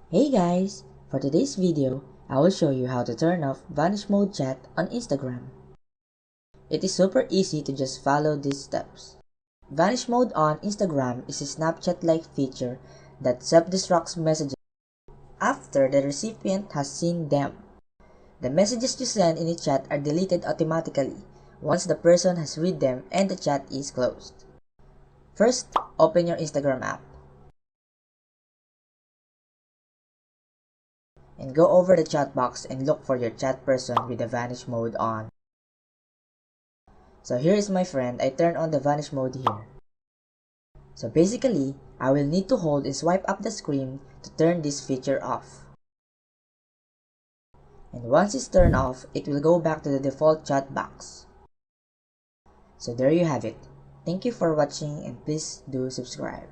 Hey guys! For today's video, I will show you how to turn off Vanish mode chat on Instagram. It is super easy to just follow these steps. Vanish mode on Instagram is a Snapchat-like feature that self-destructs messages after the recipient has seen them. The messages you send in a chat are deleted automatically once the person has read them and the chat is closed. First, open your Instagram app and go over the chat box and look for your chat person with the Vanish mode on. So here is my friend. I turn on the Vanish mode here. So basically, I will need to hold and swipe up the screen to turn this feature off. And once it's turned off, it will go back to the default chat box. So there you have it. Thank you for watching and please do subscribe.